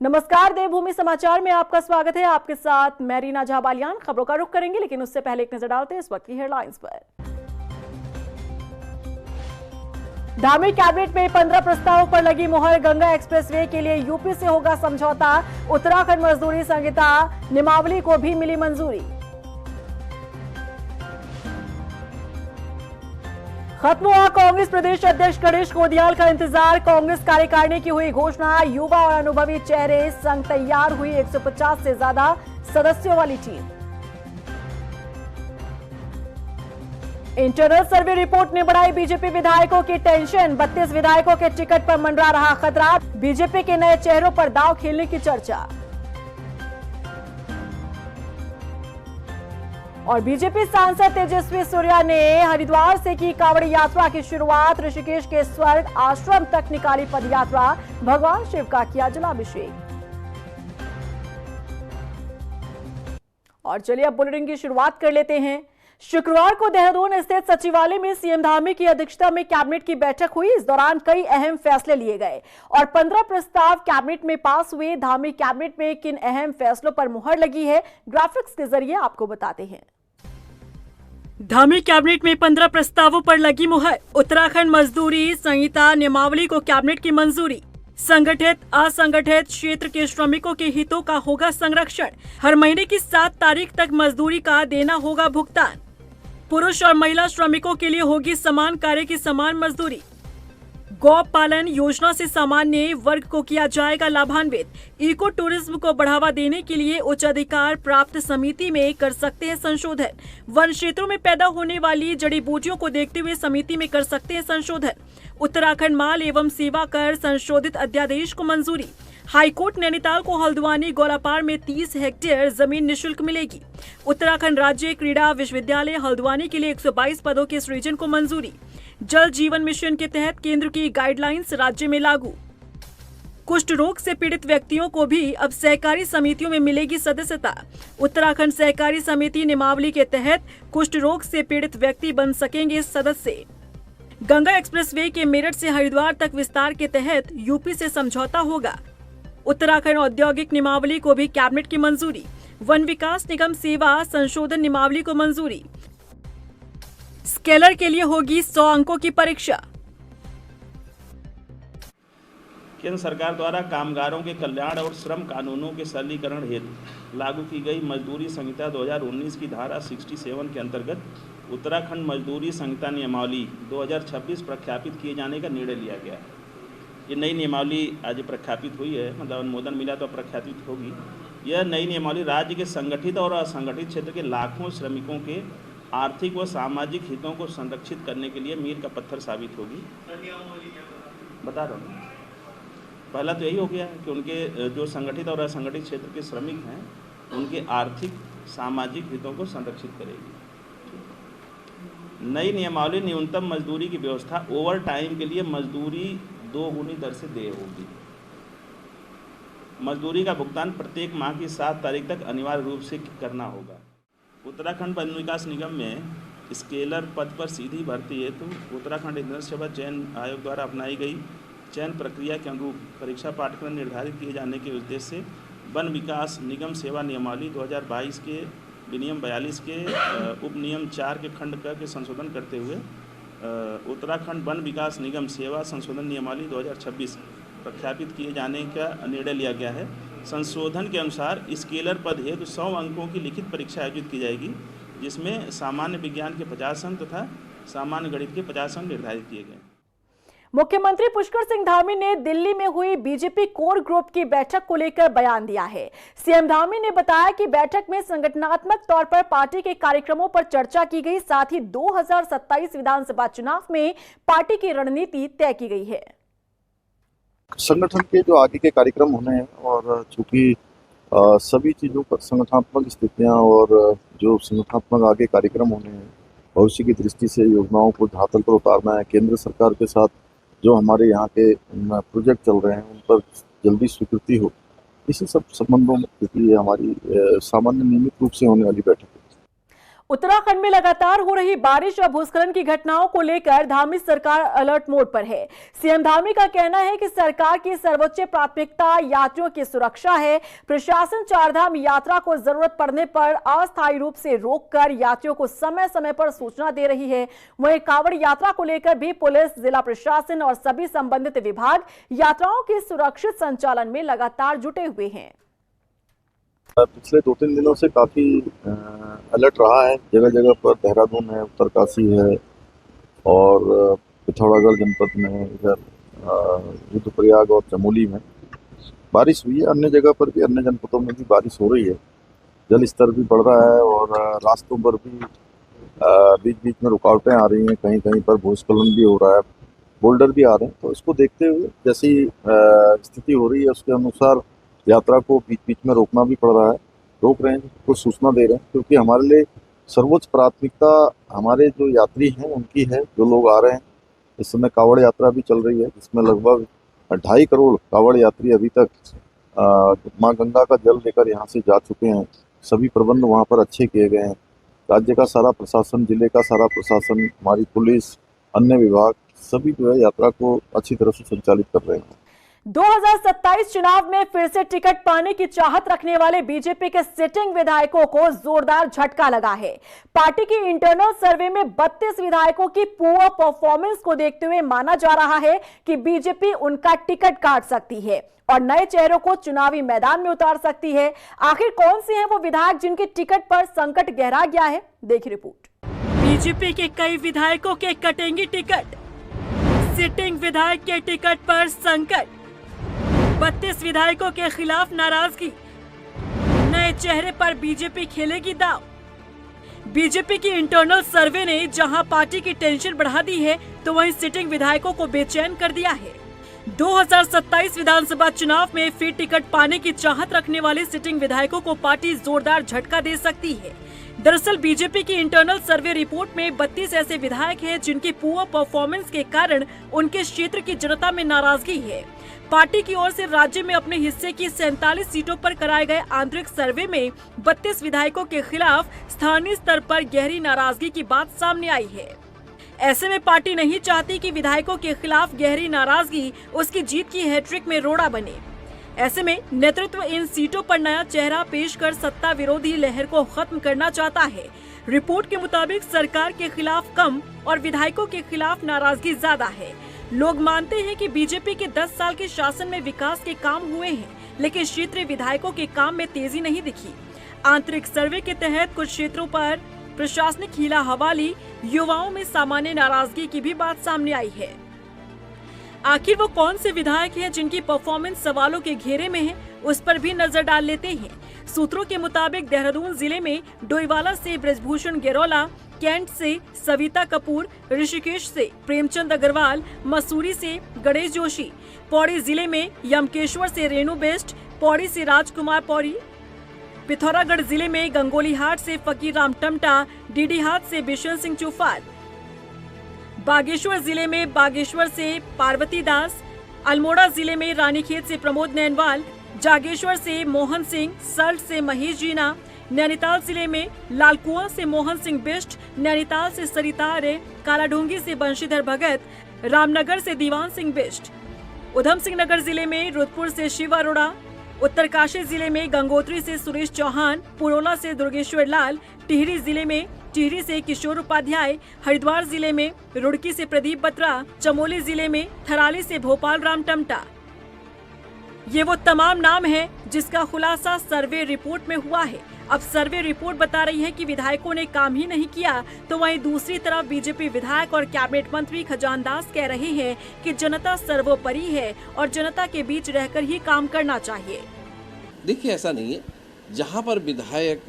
नमस्कार, देवभूमि समाचार में आपका स्वागत है। आपके साथ मैं रीना झाबालियान। खबरों का रुख करेंगे, लेकिन उससे पहले एक नजर डालते हैं इस वक्त की हेडलाइंस पर। धामी कैबिनेट में 15 प्रस्तावों पर लगी मुहर। गंगा एक्सप्रेसवे के लिए यूपी से होगा समझौता। उत्तराखंड मजदूरी संहिता नियमावली को भी मिली मंजूरी। खत्म हुआ कांग्रेस प्रदेश अध्यक्ष गणेश गोदियाल का इंतजार। कांग्रेस कार्यकारिणी की हुई घोषणा। युवा और अनुभवी चेहरे संग तैयार हुई 150 से ज्यादा सदस्यों वाली टीम। इंटरनल सर्वे रिपोर्ट ने बढ़ाई बीजेपी विधायकों की टेंशन। 32 विधायकों के टिकट पर मंडरा रहा खतरा। बीजेपी के नए चेहरों पर दांव खेलने की चर्चा। और बीजेपी सांसद तेजस्वी सूर्या ने हरिद्वार से की कांवड़ी यात्रा की शुरुआत। ऋषिकेश के स्वर्ग आश्रम तक निकाली पदयात्रा। भगवान शिव का किया जलाभिषेक। और चलिए अब बुलेटिन की शुरुआत कर लेते हैं। शुक्रवार को देहरादून स्थित सचिवालय में सीएम धामी की अध्यक्षता में कैबिनेट की बैठक हुई। इस दौरान कई अहम फैसले लिए गए और 15 प्रस्ताव कैबिनेट में पास हुए। धामी कैबिनेट में किन अहम फैसलों पर मुहर लगी है, ग्राफिक्स के जरिए आपको बताते हैं। धामी कैबिनेट में 15 प्रस्तावों पर लगी मुहर। उत्तराखंड मजदूरी संहिता नियमावली को कैबिनेट की मंजूरी। संगठित असंगठित क्षेत्र के श्रमिकों के हितों का होगा संरक्षण। हर महीने की 7 तारीख तक मजदूरी का देना होगा भुगतान। पुरुष और महिला श्रमिकों के लिए होगी समान कार्य की समान मजदूरी। गौ पालन योजना से सामान्य वर्ग को किया जाएगा लाभान्वित। इको टूरिज्म को बढ़ावा देने के लिए उच्च अधिकार प्राप्त समिति में कर सकते हैं संशोधन। वन क्षेत्रों में पैदा होने वाली जड़ी बूटियों को देखते हुए समिति में कर सकते हैं संशोधन। उत्तराखंड माल एवं सेवा कर संशोधित अध्यादेश को मंजूरी। हाईकोर्ट नैनीताल को हल्द्वानी गोलापार में 30 हेक्टेयर जमीन निशुल्क मिलेगी। उत्तराखंड राज्य क्रीड़ा विश्वविद्यालय हल्द्वानी के लिए 122 पदों के सृजन को मंजूरी। जल जीवन मिशन के तहत केंद्र की गाइडलाइंस राज्य में लागू। कुष्ठ रोग से पीड़ित व्यक्तियों को भी अब सहकारी समितियों में मिलेगी सदस्यता। उत्तराखंड सहकारी समिति नियमावली के तहत कुष्ठ रोग से पीड़ित व्यक्ति बन सकेंगे सदस्य। गंगा एक्सप्रेसवे के मेरठ से हरिद्वार तक विस्तार के तहत यूपी से समझौता होगा। उत्तराखंड औद्योगिक नियमावली को भी कैबिनेट की मंजूरी। वन विकास निगम सेवा संशोधन नियमावली को मंजूरी। स्केलर के लिए होगी 100 अंकों की परीक्षा। केंद्र सरकार द्वारा कामगारों के कल्याण और श्रम कानूनों के सरलीकरण हेतु लागू की गई मजदूरी संहिता 2019 की धारा 67 के अंतर्गत उत्तराखंड मजदूरी संहिता नियमावली 2026 प्रख्यापित किए जाने का निर्णय लिया गया है। ये नई नियमावली आज प्रख्यापित हुई है, मतलब अनुमोदन मिला तो प्रख्यापित होगी। यह नई नियमावली राज्य के संगठित और असंगठित क्षेत्र के लाखों श्रमिकों के आर्थिक व सामाजिक हितों को संरक्षित करने के लिए मील का पत्थर साबित होगी। बता रहा हूँ, पहला तो यही हो गया कि उनके जो संगठित और असंगठित क्षेत्र के श्रमिक हैं उनके आर्थिक सामाजिक हितों को संरक्षित करेगी। नई नियमावली न्यूनतम मजदूरी की व्यवस्था, ओवर टाइम के लिए मजदूरी 2 गुनी दर से देय होगी। मजदूरी का भुगतान प्रत्येक माह की 7 तारीख तक अनिवार्य रूप से करना होगा। उत्तराखंड वन विकास निगम में स्केलर पद पर सीधी भर्ती हेतु उत्तराखंड इंद्र सेवा चयन आयोग द्वारा अपनाई गई चयन प्रक्रिया के अनुरूप परीक्षा पाठ्यक्रम निर्धारित किए जाने के उद्देश्य से वन विकास निगम सेवा नियमावली 2022 के विनियम 42 के उपनियम 4 के खंड क के संशोधन करते हुए उत्तराखंड वन विकास निगम सेवा संशोधन नियमावली 2026 प्रख्यापित किए जाने का निर्णय लिया गया है। संशोधन के अनुसार स्केलर पद हेतु 100 अंकों की लिखित परीक्षा आयोजित की जाएगी, जिसमें सामान्य विज्ञान के 50 अंक तथा सामान्य गणित के 50 अंक निर्धारित किए गए। मुख्यमंत्री पुष्कर सिंह धामी ने दिल्ली में हुई बीजेपी कोर ग्रुप की बैठक को लेकर बयान दिया है। सीएम धामी ने बताया कि बैठक में संगठनात्मक तौर पर पार्टी के कार्यक्रमों पर चर्चा की गई, साथ ही 2027 विधानसभा चुनाव में पार्टी की रणनीति तय की गई है। संगठन के जो आगे के कार्यक्रम होने हैं और चूंकि सभी चीज़ों पर संगठनात्मक स्थितियां और जो संगठनात्मक आगे कार्यक्रम होने हैं, भविष्य की दृष्टि से योजनाओं को धरातल पर उतारना है। केंद्र सरकार के साथ जो हमारे यहाँ के प्रोजेक्ट चल रहे हैं उन पर जल्दी स्वीकृति हो, इसी सब संबंधों में ये हमारी सामान्य नियमित रूप से होने वाली बैठक है। उत्तराखंड में लगातार हो रही बारिश और भूस्खलन की घटनाओं को लेकर धामी सरकार अलर्ट मोड पर है। सीएम धामी का कहना है कि सरकार की सर्वोच्च प्राथमिकता यात्रियों की सुरक्षा है। प्रशासन चारधाम यात्रा को जरूरत पड़ने पर अस्थायी रूप से रोककर यात्रियों को समय समय पर सूचना दे रही है। वहीं कांवड़ यात्रा को लेकर भी पुलिस, जिला प्रशासन और सभी संबंधित विभाग यात्राओं के सुरक्षित संचालन में लगातार जुटे हुए हैं। पिछले 2-3 दिनों से काफ़ी अलर्ट रहा है। जगह जगह पर देहरादून है, उत्तरकाशी है और पिथौरागढ़ जनपद में, इधर रुद्रप्रयाग और चमोली में बारिश हुई है। अन्य जगह पर भी, अन्य जनपदों में भी बारिश हो रही है। जल स्तर भी बढ़ रहा है और रास्तों पर भी बीच बीच में रुकावटें आ रही हैं। कहीं कहीं पर भूस्खलन भी हो रहा है, बोल्डर भी आ रहे हैं। तो इसको देखते हुए जैसी स्थिति हो रही है उसके अनुसार यात्रा को बीच बीच में रोकना भी पड़ रहा है। रोक रहे हैं, कुछ सूचना दे रहे हैं, क्योंकि हमारे लिए सर्वोच्च प्राथमिकता हमारे जो यात्री हैं उनकी है। जो लोग आ रहे हैं, इस समय कांवड़ यात्रा भी चल रही है, जिसमें लगभग 2.5 करोड़ कांवड़ यात्री अभी तक माँ गंगा का जल लेकर यहाँ से जा चुके हैं। सभी प्रबंध वहाँ पर अच्छे किए गए हैं। राज्य का सारा प्रशासन, जिले का सारा प्रशासन, हमारी पुलिस, अन्य विभाग सभी जो है यात्रा को अच्छी तरह से संचालित कर रहे हैं। 2027 चुनाव में फिर से टिकट पाने की चाहत रखने वाले बीजेपी के सिटिंग विधायकों को जोरदार झटका लगा है। पार्टी की इंटरनल सर्वे में 32 विधायकों की पुअर परफॉर्मेंस को देखते हुए माना जा रहा है कि बीजेपी उनका टिकट काट सकती है और नए चेहरों को चुनावी मैदान में उतार सकती है। आखिर कौन से हैं वो विधायक जिनके टिकट पर संकट गहरा गया है? देखिए रिपोर्ट। बीजेपी के कई विधायकों के कटेंगे टिकट, सिटिंग विधायक के टिकट पर संकट, 32 विधायकों के खिलाफ नाराजगी, नए चेहरे पर बीजेपी खेलेगी दांव। बीजेपी की इंटरनल सर्वे ने जहां पार्टी की टेंशन बढ़ा दी है, तो वहीं सिटिंग विधायकों को बेचैन कर दिया है। 2027 विधानसभा चुनाव में फिर टिकट पाने की चाहत रखने वाले सिटिंग विधायकों को पार्टी जोरदार झटका दे सकती है। दरअसल बीजेपी की इंटरनल सर्वे रिपोर्ट में 32 ऐसे विधायक हैं जिनकी पुअर परफॉर्मेंस के कारण उनके क्षेत्र की जनता में नाराजगी है। पार्टी की ओर से राज्य में अपने हिस्से की 47 सीटों पर कराए गए आंतरिक सर्वे में 32 विधायकों के खिलाफ स्थानीय स्तर पर गहरी नाराजगी की बात सामने आई है। ऐसे में पार्टी नहीं चाहती कि विधायकों के खिलाफ गहरी नाराजगी उसकी जीत की हैट्रिक में रोड़ा बने। ऐसे में नेतृत्व इन सीटों पर नया चेहरा पेश कर सत्ता विरोधी लहर को खत्म करना चाहता है। रिपोर्ट के मुताबिक सरकार के खिलाफ कम और विधायकों के खिलाफ नाराजगी ज्यादा है। लोग मानते हैं कि बीजेपी के 10 साल के शासन में विकास के काम हुए हैं, लेकिन क्षेत्रीय विधायकों के काम में तेजी नहीं दिखी। आंतरिक सर्वे के तहत कुछ क्षेत्रों पर प्रशासनिक हीला हवाली, युवाओं में सामान्य नाराजगी की भी बात सामने आई है। आखिर वो कौन से विधायक हैं जिनकी परफॉर्मेंस सवालों के घेरे में है, उस पर भी नजर डाल लेते हैं। सूत्रों के मुताबिक देहरादून जिले में डोईवाला से ब्रजभूषण गेरोला, कैंट से सविता कपूर, ऋषिकेश से प्रेमचंद अग्रवाल, मसूरी से गणेश जोशी, पौड़ी जिले में यमकेश्वर से रेणु बेस्ट, पौड़ी से राजकुमार पौड़ी, पिथौरागढ़ जिले में गंगोलीहाट से फकीर राम टमटा, डीडीहाट से बिशन सिंह चुफाल, बागेश्वर जिले में बागेश्वर से पार्वती दास, अल्मोड़ा जिले में रानीखेत से प्रमोद नैनवाल, जागेश्वर से मोहन सिंह, सल्ट से महेश जीना, नैनीताल जिले में लालकुआं से मोहन सिंह बिष्ट, नैनीताल से सरिता आर्य, कालाडूंगी से बंशीधर भगत, रामनगर से दीवान सिंह बिष्ट, उधम सिंह नगर जिले में रुद्रपुर से शिव अरोड़ा, उत्तरकाशी जिले में गंगोत्री से सुरेश चौहान, पुरोला से दुर्गेश्वर लाल, टिहरी जिले में टिहरी से किशोर उपाध्याय, हरिद्वार जिले में रुड़की से प्रदीप बत्रा, चमोली जिले में थराली से भोपाल राम टमटा। ये वो तमाम नाम हैं जिसका खुलासा सर्वे रिपोर्ट में हुआ है। अब सर्वे रिपोर्ट बता रही है कि विधायकों ने काम ही नहीं किया, तो वहीं दूसरी तरफ बीजेपी विधायक और कैबिनेट मंत्री खजान दास कह रहे हैं कि जनता सर्वोपरि है और जनता के बीच रहकर ही काम करना चाहिए। देखिए, ऐसा नहीं है। जहाँ पर विधायक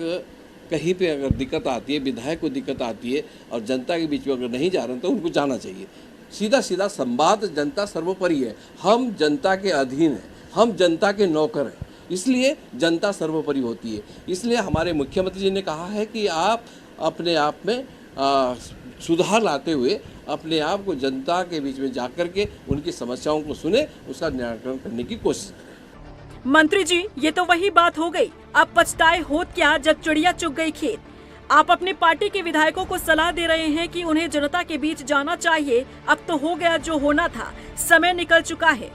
कहीं पे अगर दिक्कत आती है, विधायक को दिक्कत आती है और जनता के बीच में अगर नहीं जा रहे हैं तो उनको जाना चाहिए। सीधा सीधा संवाद, जनता सर्वोपरि है। हम जनता के अधीन हैं, हम जनता के नौकर हैं, इसलिए जनता सर्वोपरि होती है। इसलिए हमारे मुख्यमंत्री जी ने कहा है कि आप अपने आप में सुधार लाते हुए अपने आप को जनता के बीच में जाकर के उनकी समस्याओं को सुने, उसका निराकरण करने की कोशिश करें। मंत्री जी, ये तो वही बात हो गई। अब पछताए होत क्या जब चिड़िया चुग गई खेत। आप अपनी पार्टी के विधायकों को सलाह दे रहे हैं कि उन्हें जनता के बीच जाना चाहिए। अब तो हो गया जो होना था, समय निकल चुका है।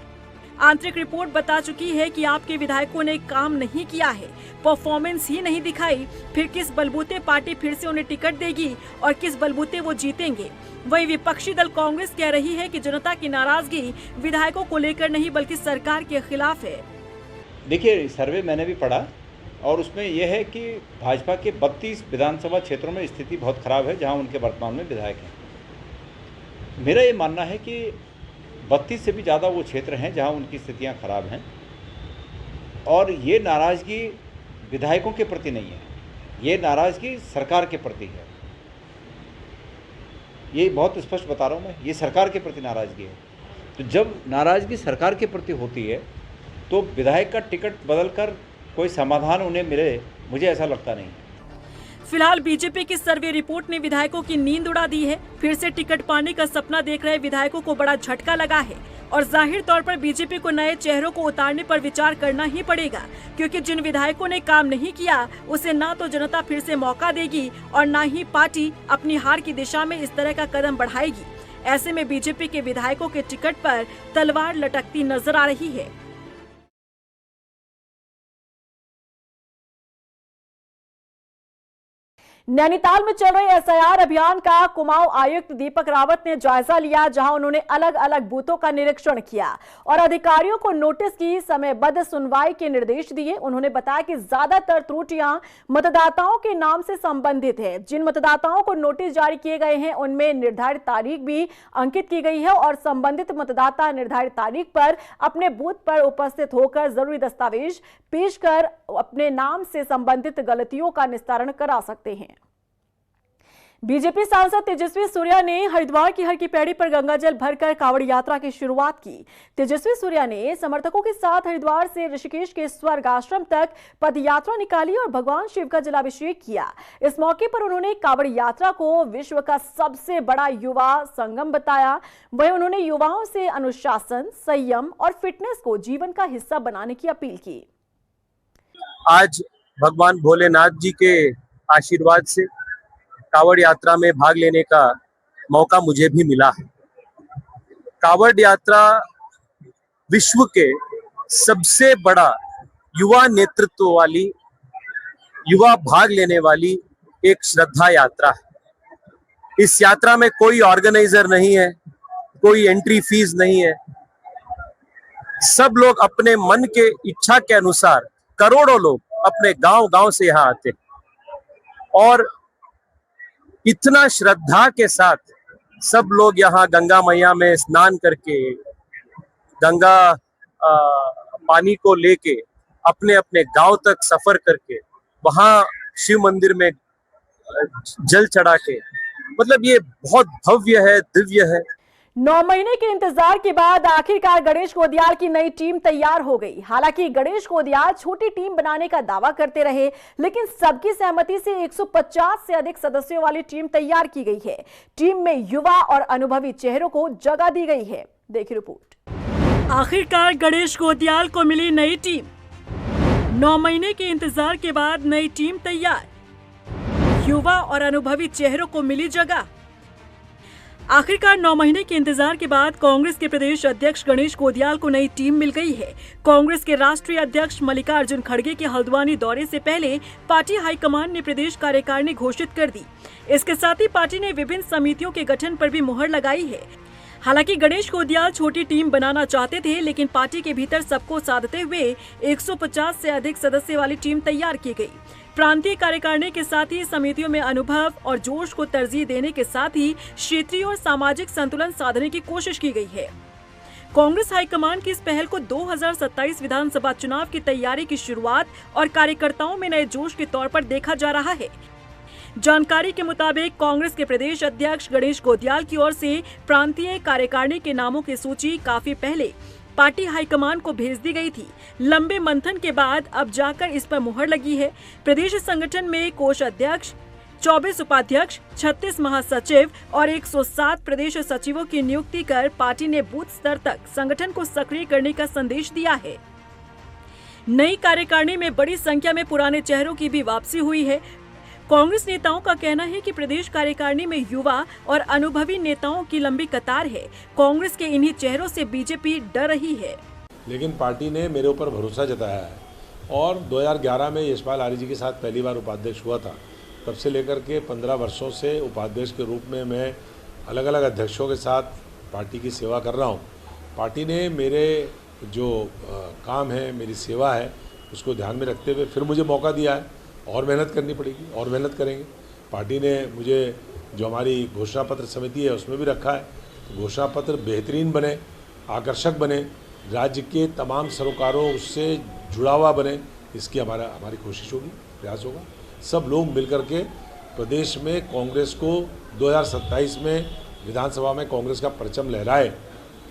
आंतरिक रिपोर्ट बता चुकी है कि आपके विधायकों ने काम नहीं किया है, परफॉर्मेंस ही नहीं दिखाई। फिर किस बलबूते पार्टी फिर से उन्हें टिकट देगी और किस बलबूते वो जीतेंगे। वही विपक्षी दल कांग्रेस कह रही है कि जनता की नाराजगी विधायकों को लेकर नहीं बल्कि सरकार के खिलाफ है। देखिए, सर्वे मैंने भी पढ़ा और उसमें यह है कि भाजपा के 32 विधानसभा क्षेत्रों में स्थिति बहुत खराब है जहां उनके वर्तमान में विधायक हैं। मेरा ये मानना है कि 32 से भी ज़्यादा वो क्षेत्र हैं जहां उनकी स्थितियां खराब हैं और ये नाराज़गी विधायकों के प्रति नहीं है, ये नाराज़गी सरकार के प्रति है। ये बहुत स्पष्ट बता रहा हूँ मैं, ये सरकार के प्रति नाराज़गी है। तो जब नाराज़गी सरकार के प्रति होती है तो विधायक का टिकट बदलकर कोई समाधान उन्हें मिले, मुझे ऐसा लगता नहीं है। फिलहाल बीजेपी की सर्वे रिपोर्ट ने विधायकों की नींद उड़ा दी है। फिर से टिकट पाने का सपना देख रहे विधायकों को बड़ा झटका लगा है और जाहिर तौर पर बीजेपी को नए चेहरों को उतारने पर विचार करना ही पड़ेगा, क्योंकि जिन विधायकों ने काम नहीं किया उसे ना तो जनता फिर से मौका देगी और ना ही पार्टी अपनी हार की दिशा में इस तरह का कदम बढ़ाएगी। ऐसे में बीजेपी के विधायकों के टिकट पर तलवार लटकती नजर आ रही है। नैनीताल में चल रहे एसआईआर अभियान का कुमाऊं आयुक्त दीपक रावत ने जायजा लिया, जहां उन्होंने अलग अलग बूथों का निरीक्षण किया और अधिकारियों को नोटिस की समयबद्ध सुनवाई के निर्देश दिए। उन्होंने बताया कि ज्यादातर त्रुटियां मतदाताओं के नाम से संबंधित है। जिन मतदाताओं को नोटिस जारी किए गए हैं उनमें निर्धारित तारीख भी अंकित की गई है और संबंधित मतदाता निर्धारित तारीख पर अपने बूथ पर उपस्थित होकर जरूरी दस्तावेज पेश कर अपने नाम से संबंधित गलतियों का निस्तारण करा सकते हैं। बीजेपी सांसद तेजस्वी सूर्या ने हरिद्वार की हर की पैड़ी पर गंगाजल भरकर कांवड़ यात्रा की शुरुआत की। तेजस्वी सूर्या ने समर्थकों के साथ हरिद्वार से ऋषिकेश के स्वर्ग आश्रम तक पद यात्रा निकाली और भगवान शिव का जलाभिषेक किया। इस मौके पर उन्होंने कांवड़ यात्रा को विश्व का सबसे बड़ा युवा संगम बताया। वहीं उन्होंने युवाओं से अनुशासन, संयम और फिटनेस को जीवन का हिस्सा बनाने की अपील की। आज भगवान भोलेनाथ जी के आशीर्वाद से कांवड़ यात्रा में भाग लेने का मौका मुझे भी मिला है। कांवड़ यात्रा विश्व के सबसे बड़ा युवा नेतृत्व वाली, युवा भाग लेने वाली एक श्रद्धा यात्रा है। इस यात्रा में कोई ऑर्गेनाइजर नहीं है, कोई एंट्री फीस नहीं है। सब लोग अपने मन के इच्छा के अनुसार, करोड़ों लोग अपने गांव-गांव से यहाँ आते हैं और इतना श्रद्धा के साथ सब लोग यहाँ गंगा मैया में स्नान करके, गंगा पानी को लेके अपने अपने गांव तक सफर करके वहाँ शिव मंदिर में जल चढ़ा के, मतलब ये बहुत भव्य है, दिव्य है। 9 महीने के इंतजार के बाद आखिरकार गणेश कोदियाल की नई टीम तैयार हो गई। हालांकि गणेश कोदियाल छोटी टीम बनाने का दावा करते रहे, लेकिन सबकी सहमति से 150 से अधिक सदस्यों वाली टीम तैयार की गई है। टीम में युवा और अनुभवी चेहरों को जगह दी गई है। देखिए रिपोर्ट। आखिरकार गणेश कोदियाल को मिली नई टीम। 9 महीने के इंतजार के बाद नई टीम तैयार, युवा और अनुभवी चेहरों को मिली जगह। आखिरकार 9 महीने के इंतजार के बाद कांग्रेस के प्रदेश अध्यक्ष गणेश कोदियाल को नई टीम मिल गई है। कांग्रेस के राष्ट्रीय अध्यक्ष मल्लिकार्जुन खड़गे के हल्द्वानी दौरे से पहले पार्टी हाईकमान ने प्रदेश कार्यकारिणी घोषित कर दी। इसके साथ ही पार्टी ने विभिन्न समितियों के गठन पर भी मुहर लगाई है। हालांकि गणेश कोदियाल छोटी टीम बनाना चाहते थे, लेकिन पार्टी के भीतर सबको साधते हुए 150 से अधिक सदस्य वाली टीम तैयार की गई। प्रांतीय कार्यकारिणी के साथ ही समितियों में अनुभव और जोश को तरजीह देने के साथ ही क्षेत्रीय और सामाजिक संतुलन साधने की कोशिश की गई है। कांग्रेस हाईकमान की इस पहल को 2027 विधानसभा चुनाव की तैयारी की शुरुआत और कार्यकर्ताओं में नए जोश के तौर पर देखा जा रहा है। जानकारी के मुताबिक कांग्रेस के प्रदेश अध्यक्ष गणेश कोदियाल की ओर से प्रांतीय कार्यकारिणी के नामों की सूची काफी पहले पार्टी हाईकमान को भेज दी गई थी। लंबे मंथन के बाद अब जाकर इस पर मुहर लगी है। प्रदेश संगठन में कोष अध्यक्ष, 24 उपाध्यक्ष, 36 महासचिव और 107 प्रदेश सचिवों की नियुक्ति कर पार्टी ने बूथ स्तर तक संगठन को सक्रिय करने का संदेश दिया है। नई कार्यकारिणी में बड़ी संख्या में पुराने चेहरों की भी वापसी हुई है। कांग्रेस नेताओं का कहना है कि प्रदेश कार्यकारिणी में युवा और अनुभवी नेताओं की लंबी कतार है। कांग्रेस के इन्हीं चेहरों से बीजेपी डर रही है। लेकिन पार्टी ने मेरे ऊपर भरोसा जताया है और 2011 में यशपाल आर्य जी के साथ पहली बार उपाध्यक्ष हुआ था। तब से लेकर के 15 वर्षों से उपाध्यक्ष के रूप में मैं अलग अलग अध्यक्षों के साथ पार्टी की सेवा कर रहा हूँ। पार्टी ने मेरे जो काम है, मेरी सेवा है, उसको ध्यान में रखते हुए फिर मुझे मौका दिया है। और मेहनत करनी पड़ेगी और मेहनत करेंगे। पार्टी ने मुझे जो हमारी घोषणा पत्र समिति है उसमें भी रखा है। तो घोषणा पत्र बेहतरीन बने, आकर्षक बने, राज्य के तमाम सरोकारों उससे जुड़ा हुआ बने, इसकी हमारी कोशिश होगी, प्रयास होगा। सब लोग मिलकर के प्रदेश में कांग्रेस को 2027 में विधानसभा में कांग्रेस का परचम लहराए,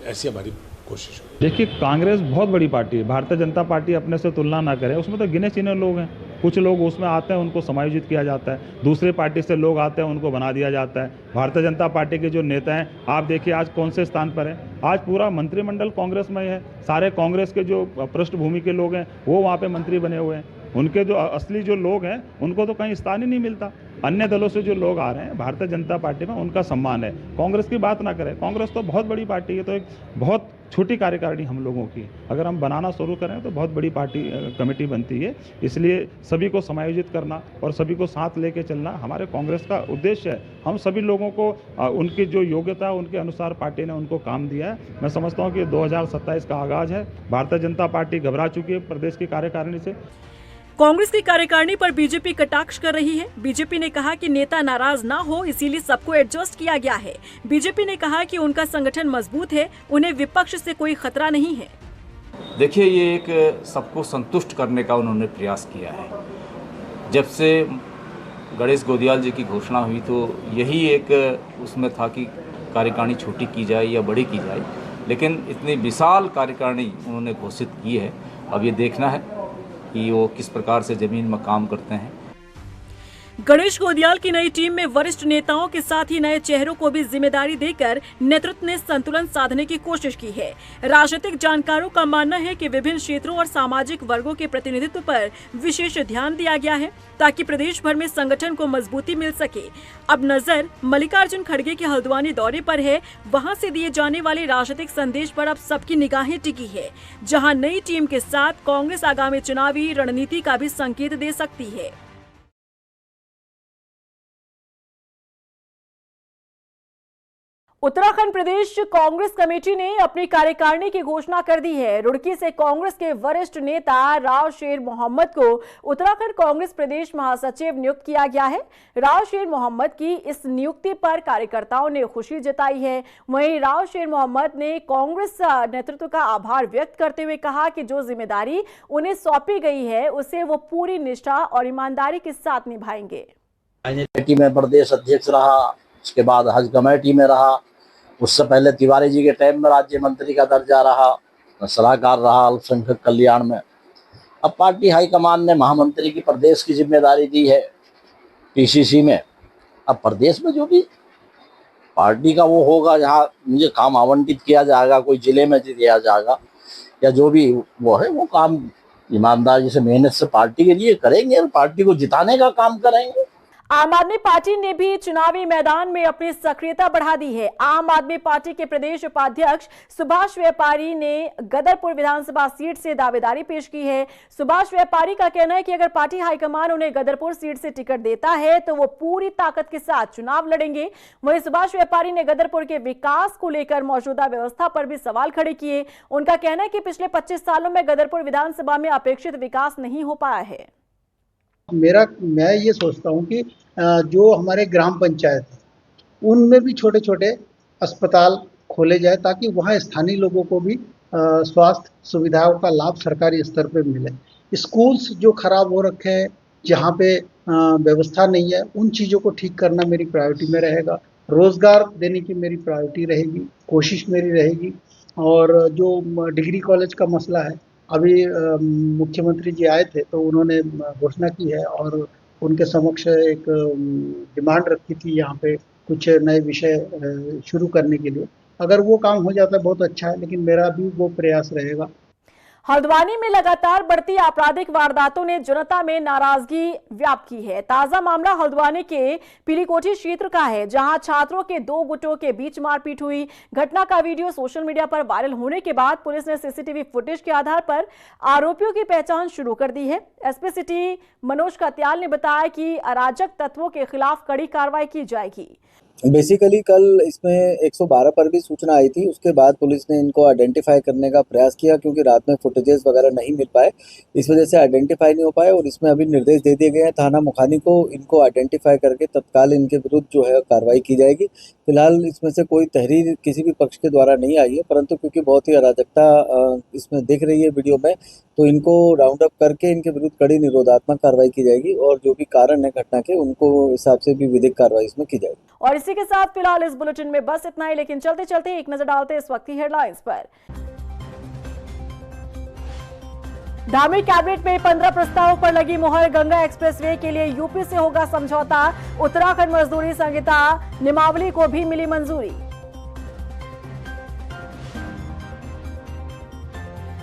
ऐसी हमारी कोशिश होगी। देखिए, कांग्रेस बहुत बड़ी पार्टी है। भारतीय जनता पार्टी अपने से तुलना ना करे, उसमें तो गिने चुने लोग हैं। कुछ लोग उसमें आते हैं, उनको समायोजित किया जाता है। दूसरे पार्टी से लोग आते हैं, उनको बना दिया जाता है। भारतीय जनता पार्टी के जो नेता हैं, आप देखिए आज कौन से स्थान पर हैं। आज पूरा मंत्रिमंडल कांग्रेस में है। सारे कांग्रेस के जो पृष्ठभूमि के लोग हैं वो वहाँ पे मंत्री बने हुए हैं। उनके जो असली जो लोग हैं उनको तो कहीं स्थान ही नहीं मिलता। अन्य दलों से जो लोग आ रहे हैं भारतीय जनता पार्टी में, उनका सम्मान है। कांग्रेस की बात ना करें, कांग्रेस तो बहुत बड़ी पार्टी है। तो एक बहुत छोटी कार्यकारिणी हम लोगों की, अगर हम बनाना शुरू करें तो बहुत बड़ी पार्टी कमेटी बनती है। इसलिए सभी को समायोजित करना और सभी को साथ लेके चलना हमारे कांग्रेस का उद्देश्य है। हम सभी लोगों को उनकी जो योग्यता है उनके अनुसार पार्टी ने उनको काम दिया है। मैं समझता हूँ कि 2027 का आगाज है। भारतीय जनता पार्टी घबरा चुकी है प्रदेश की कार्यकारिणी से। कांग्रेस की कार्यकारिणी पर बीजेपी कटाक्ष कर रही है। बीजेपी ने कहा कि नेता नाराज ना हो, इसीलिए सबको एडजस्ट किया गया है। बीजेपी ने कहा कि उनका संगठन मजबूत है, उन्हें विपक्ष से कोई खतरा नहीं है। देखिए, ये एक सबको संतुष्ट करने का उन्होंने प्रयास किया है। जब से गणेश गोदियाल जी की घोषणा हुई तो यही एक उसमें था कि कार्यकारिणी छोटी की जाए या बड़ी की जाए, लेकिन इतनी विशाल कार्यकारिणी उन्होंने घोषित की है। अब ये देखना है कि वो किस प्रकार से जमीन में काम करते हैं। गणेश गोदियाल की नई टीम में वरिष्ठ नेताओं के साथ ही नए चेहरों को भी जिम्मेदारी देकर नेतृत्व ने संतुलन साधने की कोशिश की है। राजनीतिक जानकारों का मानना है कि विभिन्न क्षेत्रों और सामाजिक वर्गों के प्रतिनिधित्व पर विशेष ध्यान दिया गया है ताकि प्रदेश भर में संगठन को मजबूती मिल सके। अब नजर मल्लिकार्जुन खड़गे के हल्द्वानी दौरे पर है। वहां से दिए जाने वाले राजनीतिक संदेश पर अब सबकी निगाहें टिकी है, जहां नई टीम के साथ कांग्रेस आगामी चुनावी रणनीति का भी संकेत दे सकती है। उत्तराखंड प्रदेश कांग्रेस कमेटी ने अपनी कार्यकारिणी की घोषणा कर दी है। रुड़की से कांग्रेस के वरिष्ठ नेता राव शेर मोहम्मद को उत्तराखंड कांग्रेस प्रदेश महासचिव नियुक्त किया गया है। राव शेर मोहम्मद की इस नियुक्ति पर कार्यकर्ताओं ने खुशी जताई है। वहीं राव शेर मोहम्मद ने कांग्रेस नेतृत्व का आभार व्यक्त करते हुए कहा कि जो जिम्मेदारी उन्हें सौंपी गई है उसे वो पूरी निष्ठा और ईमानदारी के साथ निभाएंगे। कमेटी में प्रदेश अध्यक्ष रहा, उसके बाद हज कमेटी में रहा, उससे पहले तिवारी जी के टाइम में राज्य मंत्री का दर्जा रहा, सलाहकार रहा अल्पसंख्यक कल्याण में। अब पार्टी हाईकमान ने महामंत्री की प्रदेश की जिम्मेदारी दी है पीसीसी में। अब प्रदेश में जो भी पार्टी का वो होगा, जहाँ मुझे काम आवंटित किया जाएगा, कोई जिले में दिया जाएगा या जो भी वो है, वो काम ईमानदारी से मेहनत से पार्टी के लिए करेंगे और पार्टी को जिताने का काम करेंगे। आम आदमी पार्टी ने भी चुनावी मैदान में अपनी सक्रियता बढ़ा दी है। आम आदमी पार्टी के प्रदेश उपाध्यक्ष सुभाष व्यापारी ने गदरपुर विधानसभा सीट से दावेदारी पेश की है। सुभाष व्यापारी का कहना है कि अगर पार्टी हाईकमान उन्हें गदरपुर सीट से टिकट देता है तो वो पूरी ताकत के साथ चुनाव लड़ेंगे। वहीं सुभाष व्यापारी ने गदरपुर के विकास को लेकर मौजूदा व्यवस्था पर भी सवाल खड़े किए। उनका कहना है कि पिछले 25 सालों में गदरपुर विधानसभा में अपेक्षित विकास नहीं हो पाया है। मैं ये सोचता हूँ कि जो हमारे ग्राम पंचायत है उनमें भी छोटे छोटे अस्पताल खोले जाए ताकि वहाँ स्थानीय लोगों को भी स्वास्थ्य सुविधाओं का लाभ सरकारी स्तर पे मिले। स्कूल्स जो खराब हो रखे हैं, जहाँ पे व्यवस्था नहीं है, उन चीज़ों को ठीक करना मेरी प्रायोरिटी में रहेगा। रोजगार देने की मेरी प्रायोरिटी रहेगी, कोशिश मेरी रहेगी। और जो डिग्री कॉलेज का मसला है, अभी मुख्यमंत्री जी आए थे तो उन्होंने घोषणा की है और उनके समक्ष एक डिमांड रखी थी यहाँ पे कुछ नए विषय शुरू करने के लिए। अगर वो काम हो जाता है बहुत अच्छा है, लेकिन मेरा भी वो प्रयास रहेगा। हल्द्वानी में लगातार बढ़ती आपराधिक वारदातों ने जनता में नाराजगी व्याप्त की है। ताजा मामला हल्द्वानी के पीलीकोठी क्षेत्र का है, जहां छात्रों के दो गुटों के बीच मारपीट हुई। घटना का वीडियो सोशल मीडिया पर वायरल होने के बाद पुलिस ने सीसीटीवी फुटेज के आधार पर आरोपियों की पहचान शुरू कर दी है। एसपी सिटी मनोज कत्याल ने बताया कि अराजक तत्वों के खिलाफ कड़ी कार्रवाई की जाएगी। बेसिकली कल इसमें 112 पर भी सूचना आई थी, उसके बाद पुलिस ने इनको आइडेंटिफाई करने का प्रयास किया, क्योंकि रात में फुटेजेस वगैरह नहीं मिल पाए, इस वजह से आइडेंटिफाई नहीं हो पाए। और इसमें अभी निर्देश दे दिए गए हैं थाना मुखानी को, इनको आइडेंटिफाई करके तत्काल इनके विरुद्ध जो है कार्रवाई की जाएगी। फिलहाल इसमें से कोई तहरीर किसी भी पक्ष के द्वारा नहीं आई है, परंतु क्योंकि बहुत ही अराजकता इसमें दिख रही है वीडियो में, तो इनको राउंड अप करके इनके विरुद्ध कड़ी निरोधात्मक कार्रवाई की जाएगी और जो भी कारण है घटना के उनको हिसाब से भी विधिक कार्रवाई इसमें की जाएगी। और इसी के साथ फिलहाल इस बुलेटिन में बस इतना ही, लेकिन चलते चलते एक नजर डालते इस वक्त की हेडलाइंस पर। धामी कैबिनेट में 15 प्रस्तावों पर लगी मुहर। गंगा एक्सप्रेसवे के लिए यूपी से होगा समझौता। उत्तराखंड मजदूरी संहिता नियमावली को भी मिली मंजूरी।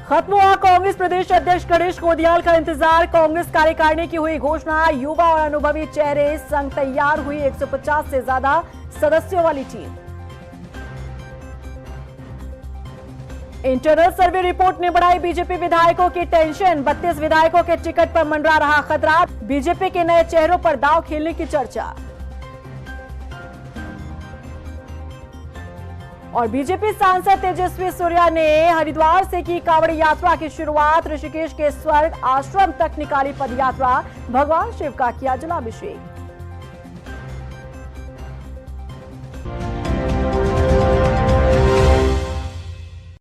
खत्म हुआ कांग्रेस प्रदेश अध्यक्ष गणेश गोदियाल का इंतजार। कांग्रेस कार्यकारिणी की हुई घोषणा। युवा और अनुभवी चेहरे संग तैयार हुई 150 से ज्यादा सदस्यों वाली टीम। इंटरनल सर्वे रिपोर्ट ने बढ़ाई बीजेपी विधायकों की टेंशन। 32 विधायकों के टिकट पर मंडरा रहा खतरा। बीजेपी के नए चेहरों पर दांव खेलने की चर्चा। और बीजेपी सांसद तेजस्वी सूर्या ने हरिद्वार से की कांवड़ यात्रा की शुरुआत। ऋषिकेश के स्वर्ग आश्रम तक निकाली पदयात्रा। भगवान शिव का किया जलाभिषेक।